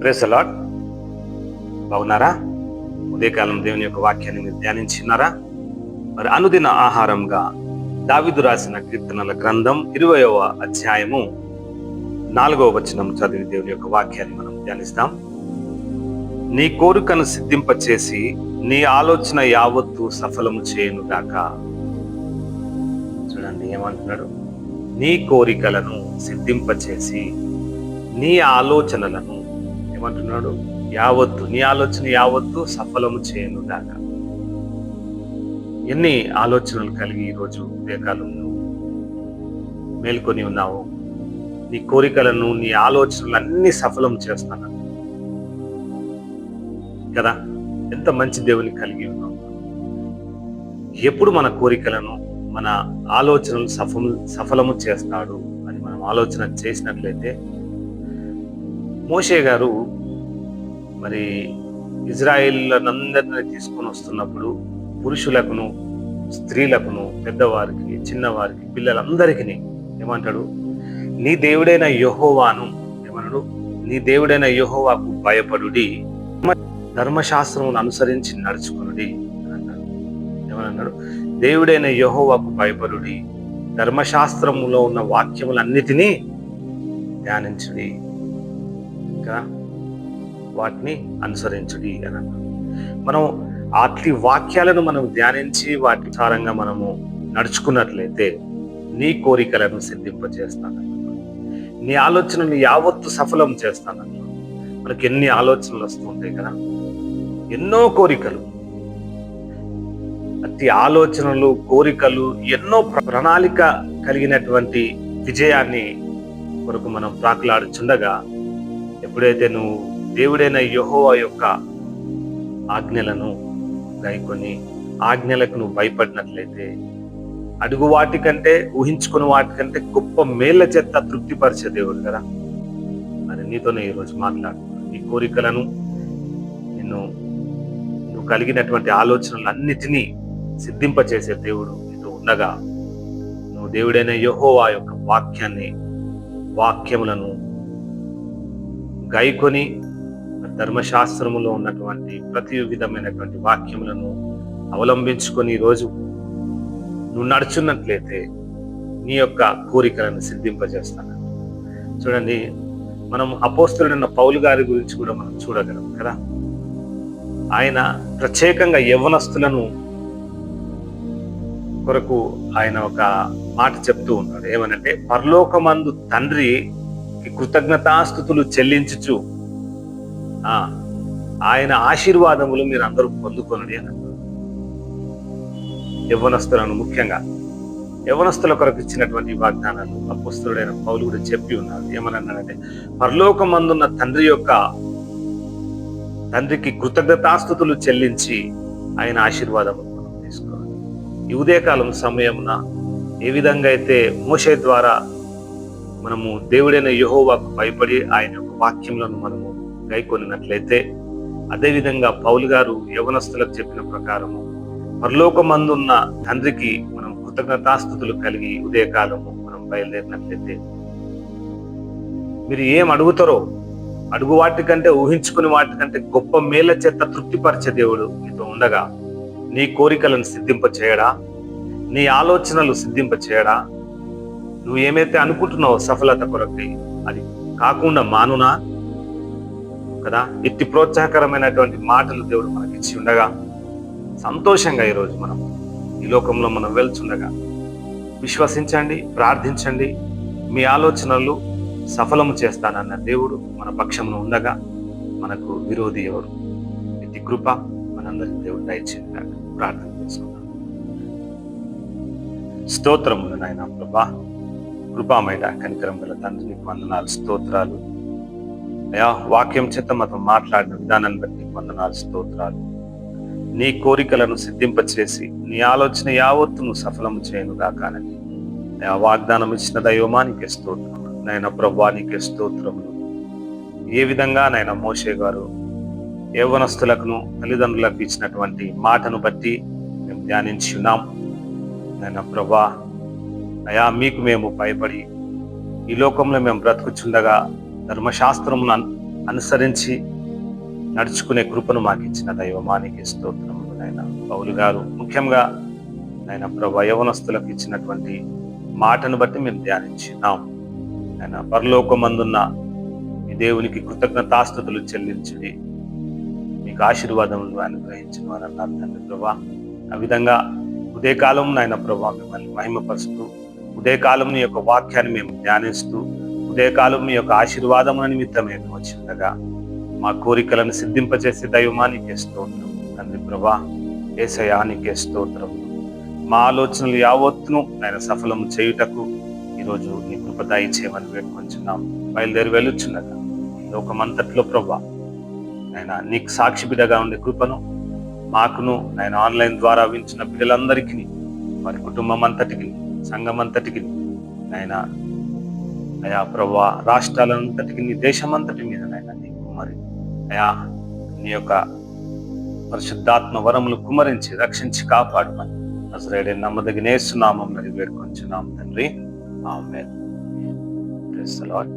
Praise the lord. బాగున్నారా? ఉదయకాలం దేవుని యొక్క వాక్యాన్ని మీరు ధ్యానించినారా? మరి అనుదిన ఆహారంగా దావీదు రాసిన కీర్తనల గ్రంథం 20వ అధ్యాయము 4వ వచనం చదివి దేవుని యొక్క వాక్యాన్ని మనం ధ్యానిస్తాం. నీ కోరికను సిద్ధింపచేసి నీ ఆలోచన యావత్తు సఫలము చేయునుగాక. చూడండి ఏమంటున్నాడు? నీ కోరికలను సిద్ధింపచేసి నీ ఆలోచనలను ఏమంటున్నాడు? యావత్తు, నీ ఆలోచన యావత్తు సఫలము చేయనుగాక. ఎన్ని ఆలోచనలు కలిగి ఈరోజు ఉదయకాలంలో మేల్కొని ఉన్నావు? నీ కోరికలను, నీ ఆలోచనలు అన్ని సఫలం చేస్తాను కదా. ఎంత మంచి దేవుని కలిగి ఉన్నావు. ఎప్పుడు మన కోరికలను, మన ఆలోచనలు సఫలము చేస్తాడు అని మనం ఆలోచన చేసినట్లయితే, మోషే గారు మరి ఇజ్రాయేలునందరినీ తీసుకొని వస్తున్నప్పుడు పురుషులకును, స్త్రీలకును, పెద్దవారికి, చిన్నవారికి, పిల్లలందరికీ ఏమంటాడు? నీ దేవుడైన యెహోవాను ఏమన్నాడు? నీ దేవుడైన యెహోవాకు భయపడుడి, ధర్మశాస్త్రమును అనుసరించి నడుచుకునుడి అని అన్నాడు. ఏమన్నాడు? దేవుడైన యెహోవాకు భయపడుడి, ధర్మశాస్త్రములో ఉన్న వాక్యములన్నిటినీ ధ్యానించుడి కదా, వాటిని అనుసరించుడి అని అన్నాడు. మనం అట్టి వాక్యాలను మనం ధ్యానించి వాటి సారంగా మనము నడుచుకున్నట్లయితే నీ కోరికలను సిద్ధింపజేస్తాను, నీ ఆలోచనలు యావత్తు సఫలం చేస్తానన్నాడు. మనకి ఎన్ని ఆలోచనలు వస్తుంటాయి కదా, ఎన్నో కోరికలు, అట్టి ఆలోచనలు, కోరికలు, ఎన్నో ప్రణాళిక కలిగినటువంటి విజయాన్ని కొరకు మనం ప్రాకులాడుచుండగా, ఎప్పుడైతే నువ్వు దేవుడైన యెహోవా యొక్క ఆజ్ఞలను గైకొని ఆజ్ఞలకు నువ్వు భయపడినట్లయితే, అడుగు వాటికంటే, ఊహించుకున్న వాటికంటే గొప్ప మేళ్ల చేత తృప్తిపరిచే దేవుడు కదా. మరి నీతోనే ఈరోజు మాట్లాడుతున్నాను. నీ కోరికలను, నువ్వు కలిగినటువంటి ఆలోచనలన్నిటినీ సిద్ధింపచేసే దేవుడు నీతో ఉండగా, నువ్వు దేవుడైన యెహోవా యొక్క వాక్యములను గైకొని ధర్మశాస్త్రములో ఉన్నటువంటి ప్రతి విధమైనటువంటి వాక్యములను అవలంబించుకొని ఈరోజు నువ్వు నడుచున్నట్లయితే నీ యొక్క కోరికలను సిద్ధింపజేస్తాను. చూడండి, మనం అపోస్తలుడైన పౌలు గారి గురించి కూడా మనం చూడగలం కదా. ఆయన ప్రత్యేకంగా యవ్వనస్తులను కొరకు ఆయన ఒక మాట చెప్తూ ఉన్నాడు. ఏమనంటే, పరలోకమందు తండ్రికి కృతజ్ఞతాస్తుతులు చెల్లించుచు ఆయన ఆశీర్వాదములు మీరు అందరూ పొందుకొనుడి అని. యవ్వనస్తులను, ముఖ్యంగా యవ్వనస్తుల కొరకు ఇచ్చినటువంటి వాగ్దానాలు అపోస్తలుడైన పౌలు కూడా చెప్పి ఉన్నారు. ఏమన్నాడంటే, పరలోకమందున్న తండ్రికి కృతజ్ఞతాస్తుతులు చెల్లించి ఆయన ఆశీర్వాదము మనం తీసుకోవాలి. ఈ ఉదయకాలం సమయమున ఏ విధంగా అయితే మోషే ద్వారా మనము దేవుడైన యెహోవాకు భయపడి ఆయన యొక్క వాక్యములను మనము గైకొనినట్లయితే, అదేవిధంగా పౌలు గారు యవ్వనస్తులకు చెప్పిన ప్రకారము పరలోకమందున్న తండ్రికి మనం కృతజ్ఞతాస్తుతులు కలిగి ఉదయకాలము మనం బయలుదేరినట్లయితే, మీరు ఏం అడుగుతారో, అడుగు వాటికంటే, ఊహించుకుని వాటికంటే గొప్ప మేళ్ల చేత తృప్తిపరిచే దేవుడు మీతో ఉండగా, నీ కోరికలను సిద్ధింపచేయడా, నీ ఆలోచనలు సిద్ధింపచేయడా, నువ్వు ఏమైతే అనుకుంటున్నావో సఫలత కొరకై, అది కాకుండా మానునా కదా. ఇట్టి ప్రోత్సాహకరమైనటువంటి మాటలు దేవుడు మనకి ఇచ్చి ఉండగా, సంతోషంగా ఈరోజు మనం ఈ లోకంలో మనం వెళ్తుండగా విశ్వసించండి, ప్రార్థించండి, మీ ఆలోచనలు సఫలము చేస్తానన్న దేవుడు మన పక్షమును ఉండగా మనకు విరోధి ఎవరు? ఇట్టి కృప మనందరికి దేవుడు దయచేయగా ప్రార్థన చేసుకుందాం. స్తోత్రములు నాయన ప్రభా, కృపామయ కనికరం గల తండ్రి, నీకు వందనాలు, స్తోత్రాలు అయా. వాక్యం చేత మాతో మాట్లాడిన విధానాన్ని బట్టి నీకు వందనాలు, స్తోత్రాలు. నీ కోరికలను సిద్ధింపచేసి నీ ఆలోచన యావత్తును సఫలము చేయను గాకానని అయా వాగ్దానం ఇచ్చిన దైవమా నీకే స్తోత్రం నాయన ప్రభా, నీకే స్తోత్రములు. ఏ విధంగా నాయన మోషే గారు యవ్వనస్తులకును తల్లిదండ్రులకు ఇచ్చినటువంటి మాటను బట్టి మేము ధ్యానించి ఉన్నాం నాయన ప్రభా. అయా మీకు మేము భయపడి ఈ లోకంలో మేము బ్రతుకుచుండగా ధర్మశాస్త్రమును అనుసరించి నడుచుకునే కృపను మాకు ఇచ్చిన దైవమానికి స్తోత్రములు నాయన. పౌలు గారు ముఖ్యంగా ఆయన ప్రభు యవనస్తులకు ఇచ్చినటువంటి మాటను బట్టి మేము ధ్యానించినాం. ఆయన పరలోకమందున్న మీ దేవునికి కృతజ్ఞతాస్తుతులు చెల్లించుడి, మీకు ఆశీర్వాదములు అనుగ్రహించిన వారు అన్నారు తండ్రి ప్రభా. ఆ విధంగా ఉదయకాలం నాయన ప్రభా మిమ్మల్ని మహిమపరుస్తూ, ఉదయకాలం నీ యొక్క వాక్యాన్ని మేము ధ్యానిస్తూ, ఉదయకాలం మీ యొక్క ఆశీర్వాదముల నిమిత్తం మేము వచ్చిండగా మా కోరికలను సిద్ధింపజేసే దైవమానికే స్తోత్రం తండ్రి ప్రభా. యేసయ్యా నీకే స్తోత్రం. మా ఆలోచనలు యావత్తును ఆయన సఫలము చేయుటకు ఈరోజు నీ కృప దయచేయమని వేడుకొంచున్నాం. బయలుదేరి వెళ్ళుచున్నగా లోకమంతట్లో ప్రభా ఆయన నీకు సాక్షి బిడ్డగా ఉండే కృపను మాకును ఆయన ఆన్లైన్ ద్వారా వించిన బిడ్డలందరికీ, వారి కుటుంబం అంతటికి, సంఘం అంతటికి ఆయన అయా ప్రభా, రాష్ట్రాలంతటికి, నీ దేశమంతటి మీద నాయన నీకు మరి అయా నీ యొక్క పరిశుద్ధాత్మ వరములు కుమరించి రక్షించి కాపాడమని నజరేయుడైన నమ్మదగిన యేసు నామమున వేడుకొంచున్నాం తండ్రి. ఆమేన్. Praise the lord.